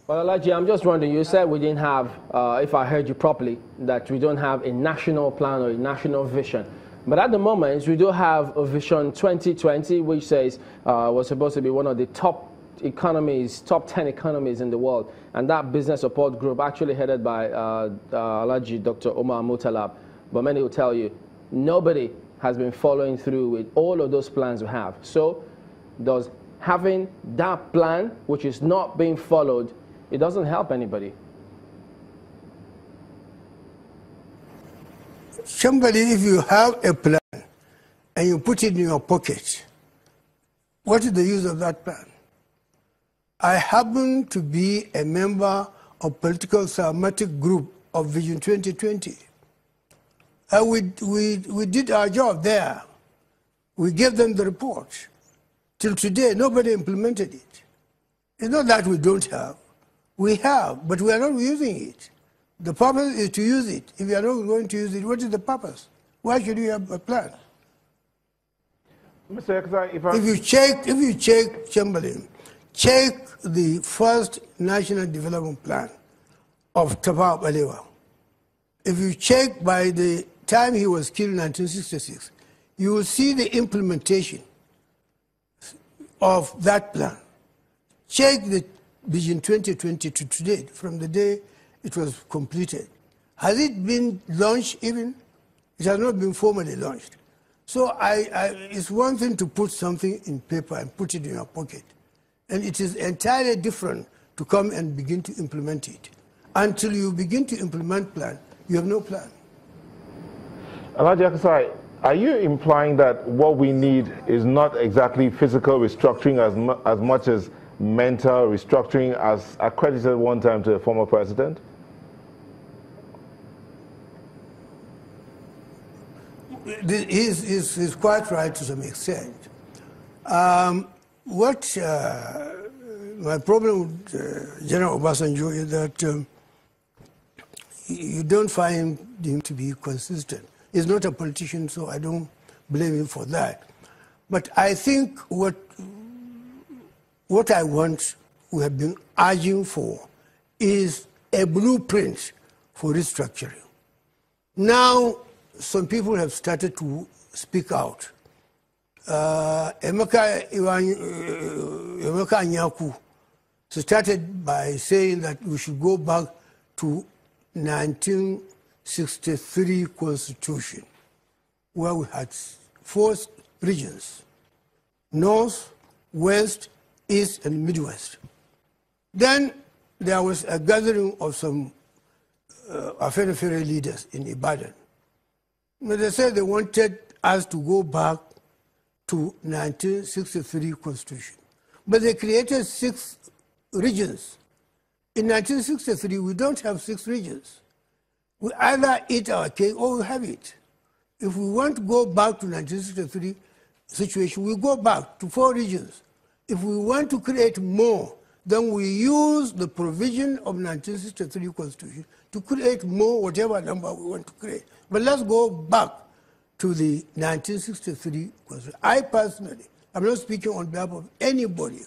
Well, Alaji, I'm just wondering, you said we didn't have, if I heard you properly, that we don't have a national plan or a national vision. But at the moment, we do have a Vision 2020, which says we're supposed to be one of the top economies, top 10 economies in the world. And that business support group, actually headed by Alaji Dr. Omar Mutalab. But many will tell you, nobody has been following through with all of those plans we have. So does having that plan, which is not being followed, it doesn't help anybody? Somebody, if you have a plan and you put it in your pocket, what is the use of that plan? I happen to be a member of political thematic group of Vision 2020. And we did our job there. We gave them the report. Till today, nobody implemented it. It's not that we don't have. We have, but we are not using it. The purpose is to use it. If you are not going to use it, what is the purpose? Why should you have a plan? Mr. Yakasai, if you check Chamberlain, check the first National Development Plan of Tafawa Balewa. If you check by the time he was killed in 1966, you will see the implementation of that plan. Check the Vision 2020 to today, from the day it was completed. Has it been launched even? It has not been formally launched. So it's one thing to put something in paper and put it in your pocket. And it is entirely different to come and begin to implement it. Until you begin to implement plan, you have no plan. Alaji Yakasai, are you implying that what we need is not exactly physical restructuring as much as mental restructuring, as accredited one time to a former president? He's quite right to some extent. What my problem with General Obasanjo is that you don't find him to be consistent. He's not a politician, so I don't blame him for that. But I think what I want, we have been urging for, is a blueprint for restructuring. Now, some people have started to speak out. Emeka Anyaku started by saying that we should go back to 1963 Constitution, where we had 4 regions: North, West, East, and Midwest. Then there was a gathering of some Afenifere leaders in Ibadan. They said they wanted us to go back to 1963 Constitution. But they created 6 regions. In 1963, we don't have 6 regions. We either eat our cake or we have it. If we want to go back to 1963 situation, we go back to 4 regions. If we want to create more, then we use the provision of 1963 Constitution to create more, whatever number we want to create. But let's go back to the 1963 Constitution. I personally, I'm not speaking on behalf of anybody.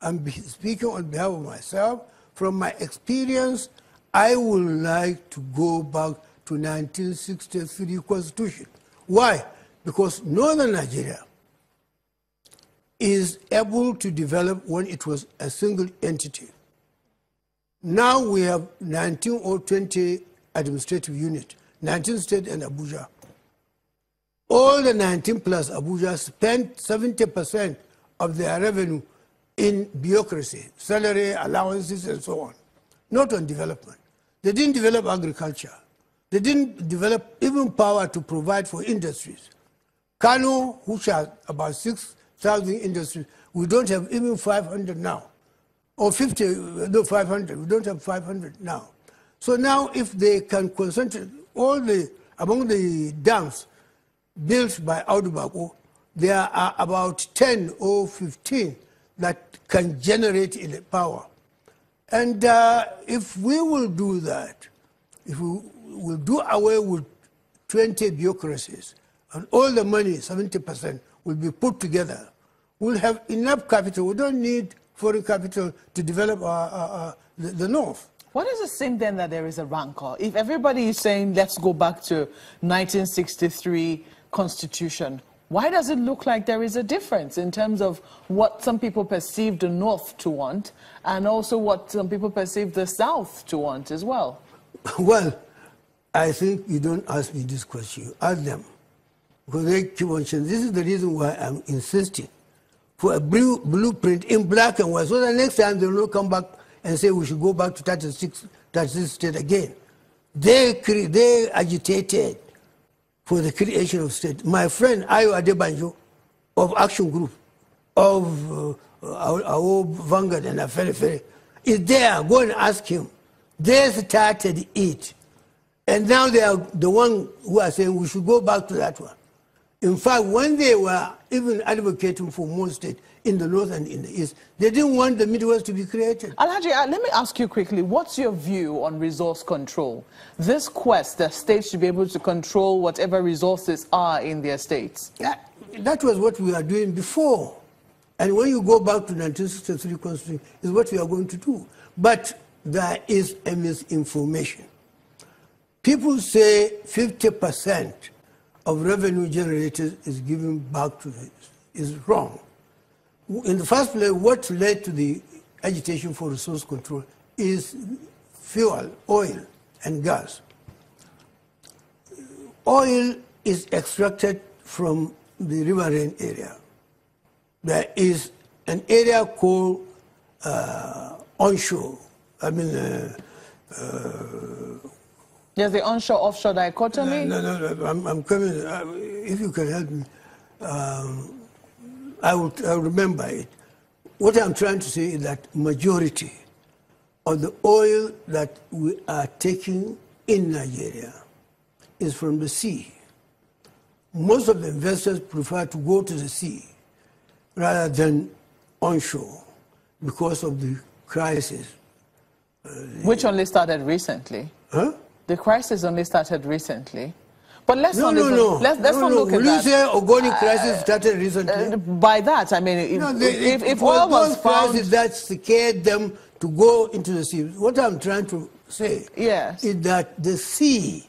I'm speaking on behalf of myself. From my experience, I would like to go back to 1963 Constitution. Why? Because Northern Nigeria is able to develop when it was a single entity. Now we have 19 or 20 administrative units, 19 states and Abuja. All the 19 plus Abuja spent 70% of their revenue in bureaucracy, salary, allowances, and so on, not on development. They didn't develop agriculture. They didn't develop even power to provide for industries. Kano, which has about 6,000 industries, we don't have even 500 now. Or 50, no, 500. We don't have 500 now. So now if they can concentrate among the dams built by Audubako, there are about 10 or 15 that can generate power. And if we will do that, if we will do away with 20 bureaucracies, and all the money, 70%, will be put together, we'll have enough capital. We don't need foreign capital to develop the North. What is it saying then that there is a rancor? If everybody is saying, let's go back to 1963 Constitution, why does it look like there is a difference in terms of what some people perceive the North to want and also what some people perceive the South to want as well? Well, I think you don't ask me this question. You ask them. Because they keep on saying, this is the reason why I'm insisting for a blueprint in black and white, so that next time they will not come back and say we should go back to 36 state again. They agitated for the creation of state. My friend Ayo Adebanjo of Action Group, of our Vanguard and Afere is there. Go and ask him. They started it. And now they are the one who are saying we should go back to that one. In fact, when they were even advocating for more state in the north and in the east, they didn't want the Midwest to be created. Alhaji, let me ask you quickly, what's your view on resource control? This quest that states should be able to control whatever resources are in their states. That was what we were doing before. And when you go back to 1963 Constitution, is what we are going to do. But there is a misinformation. People say 50% of revenue generated is given back to the, is wrong. In the first place, what led to the agitation for resource control is fuel, oil, and gas. Oil is extracted from the riverine area. There is an area called onshore. There's the onshore-offshore dichotomy? No, I'm coming. If you can help me, I'll remember it. What I'm trying to say is that majority of the oil that we are taking in Nigeria is from the sea. Most of the investors prefer to go to the sea rather than onshore because of the crisis. Which only started recently. Huh? The crisis only started recently. But let's not look at that. Will you say Ogoni crisis started recently? By that, I mean, if oil was found... crisis that scared them to go into the sea. What I'm trying to say is that the sea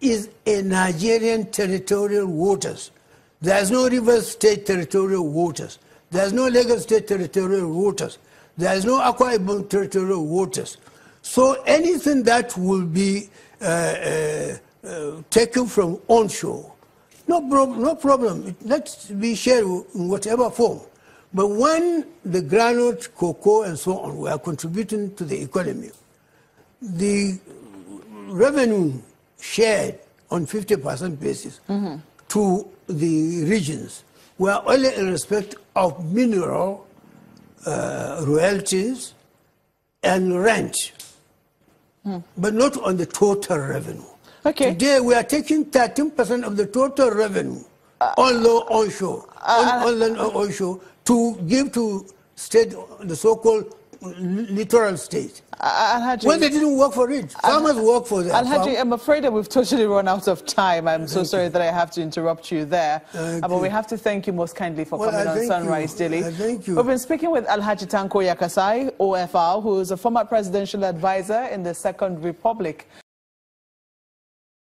is a Nigerian territorial waters. There's no River State territorial waters. There's no Lagos State territorial waters. There's no Akwa Ibom territorial waters. So anything that will be taken from onshore, no problem. Let's be shared in whatever form. But when the granite, cocoa, and so on were contributing to the economy, the revenue shared on 50% basis to the regions were only in respect of mineral royalties and rent, but not on the total revenue. Okay. Today we are taking 13% of the total revenue onshore, onshore, to give to state, the so-called littoral state. Alhaji, when they didn't work for it, farmers work for that. Alhaji, I'm afraid that we've totally run out of time. I'm so sorry that I have to interrupt you there. But we have to thank you most kindly for coming on Sunrise Daily. Thank you. We've been speaking with Alhaji Tanko Yakasai, OFR, who is a former presidential advisor in the Second Republic.